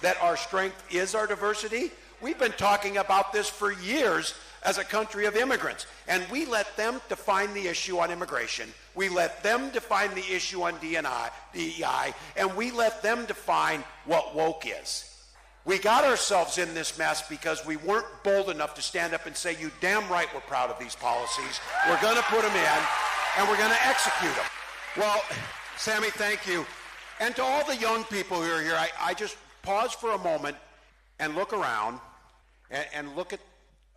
that our strength is our diversity? We've been talking about this for years as a country of immigrants, and we let them define the issue on immigration. We let them define the issue on DEI, and we let them define what woke is. We got ourselves in this mess because we weren't bold enough to stand up and say, you damn right we're proud of these policies. We're going to put them in, and we're going to execute them. Well, Sammy, thank you. And to all the young people who are here, I just pause for a moment and look around and look at,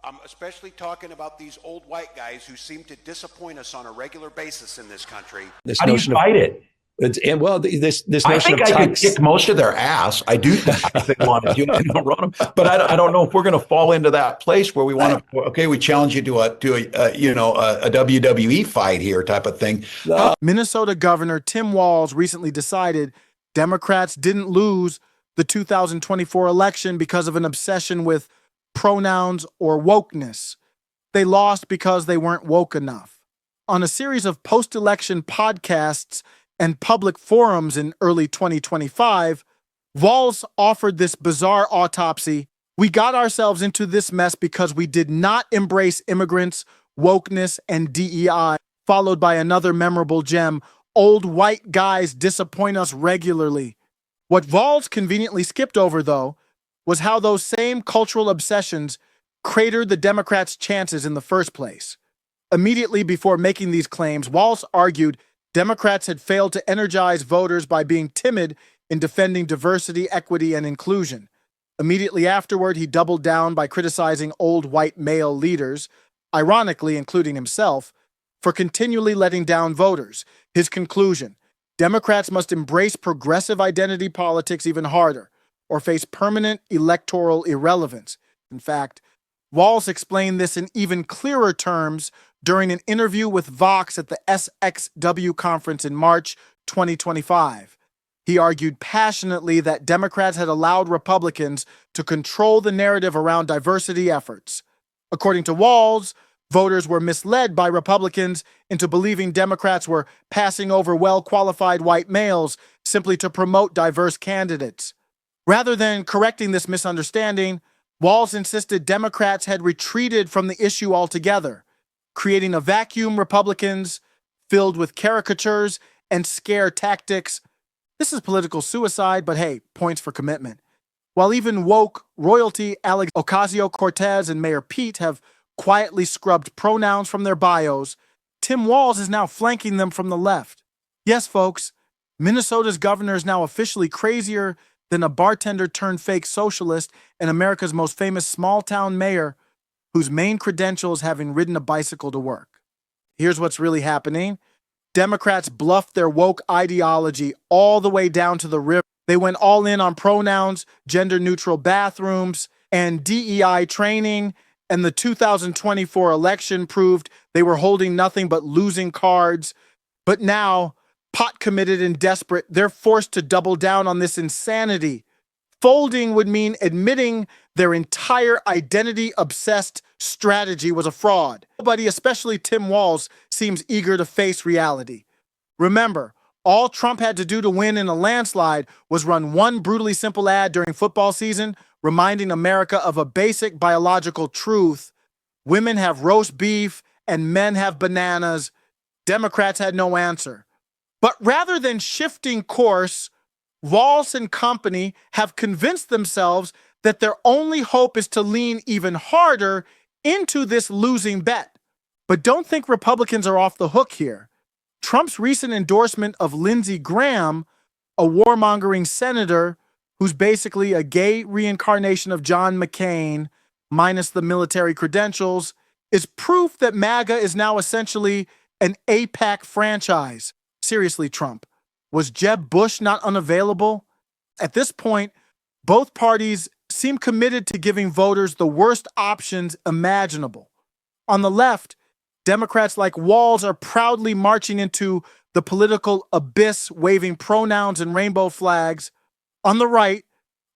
I'm especially talking about these old white guys who seem to disappoint us on a regular basis in this country. How do you fight it? This notion I think I could kick most of their ass. I do think if they wanted to, run them. But I don't know if we're going to fall into that place where we want to. Okay, we challenge you to a WWE fight here type of thing. Minnesota Governor Tim Walz recently decided Democrats didn't lose the 2024 election because of an obsession with pronouns or wokeness. They lost because they weren't woke enough. On a series of post-election podcasts and public forums in early 2025, Walz offered this bizarre autopsy. We got ourselves into this mess because we did not embrace immigrants, wokeness, and DEI, followed by another memorable gem: old white guys disappoint us regularly. What Walz conveniently skipped over, though, was how those same cultural obsessions cratered the Democrats' chances in the first place. Immediately before making these claims, Walz argued Democrats had failed to energize voters by being timid in defending diversity, equity, and inclusion. Immediately afterward, he doubled down by criticizing old white male leaders, ironically including himself, for continually letting down voters. His conclusion: Democrats must embrace progressive identity politics even harder, or face permanent electoral irrelevance. In fact, Walz explained this in even clearer terms during an interview with Vox at the SXW conference in March 2025. He argued passionately that Democrats had allowed Republicans to control the narrative around diversity efforts. According to Walz, voters were misled by Republicans into believing Democrats were passing over well-qualified white males simply to promote diverse candidates. Rather than correcting this misunderstanding, Walz insisted Democrats had retreated from the issue altogether, creating a vacuum Republicans filled with caricatures and scare tactics. This is political suicide, but hey, points for commitment. While even woke royalty Alex Ocasio-Cortez and Mayor Pete have quietly scrubbed pronouns from their bios, Tim Walz is now flanking them from the left. Yes, folks, Minnesota's governor is now officially crazier than a bartender turned fake socialist and America's most famous small-town mayor whose main credential is having ridden a bicycle to work. Here's what's really happening. Democrats bluffed their woke ideology all the way down to the river. They went all in on pronouns, gender-neutral bathrooms, and DEI training, and the 2024 election proved they were holding nothing but losing cards. But now, pot-committed and desperate, they're forced to double down on this insanity. Folding would mean admitting their entire identity-obsessed strategy was a fraud. Nobody, especially Tim Walz, seems eager to face reality. Remember, all Trump had to do to win in a landslide was run one brutally simple ad during football season, reminding America of a basic biological truth: women have roast beef and men have bananas. Democrats had no answer. But rather than shifting course, Walz and company have convinced themselves that their only hope is to lean even harder into this losing bet. But don't think Republicans are off the hook here. Trump's recent endorsement of Lindsey Graham, a warmongering senator who's basically a gay reincarnation of John McCain, minus the military credentials, is proof that MAGA is now essentially an AIPAC franchise. Seriously, Trump, was Jeb Bush not unavailable? At this point, both parties seem committed to giving voters the worst options imaginable. On the left, Democrats like Walz are proudly marching into the political abyss, waving pronouns and rainbow flags. On the right,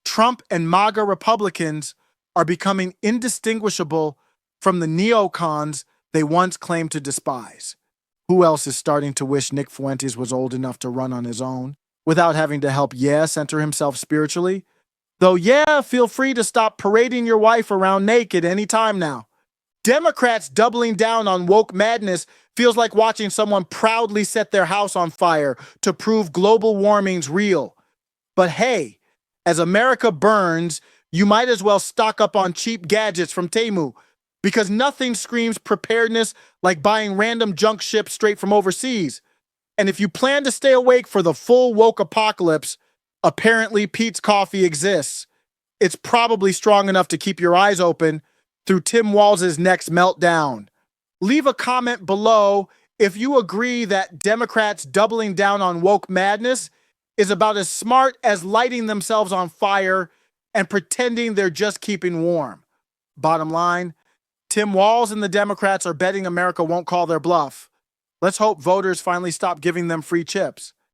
Trump and MAGA Republicans are becoming indistinguishable from the neocons they once claimed to despise. Who else is starting to wish Nick Fuentes was old enough to run on his own without having to help center himself spiritually? Though, yeah, feel free to stop parading your wife around naked anytime now. Democrats doubling down on woke madness feels like watching someone proudly set their house on fire to prove global warming's real. But hey, as America burns, you might as well stock up on cheap gadgets from Temu, because nothing screams preparedness like buying random junk ships straight from overseas. And if you plan to stay awake for the full woke apocalypse, apparently Pete's Coffee exists. It's probably strong enough to keep your eyes open through Tim Walz's next meltdown. Leave a comment below if you agree that Democrats doubling down on woke madness is about as smart as lighting themselves on fire and pretending they're just keeping warm. Bottom line, Tim Walz and the Democrats are betting America won't call their bluff. Let's hope voters finally stop giving them free chips.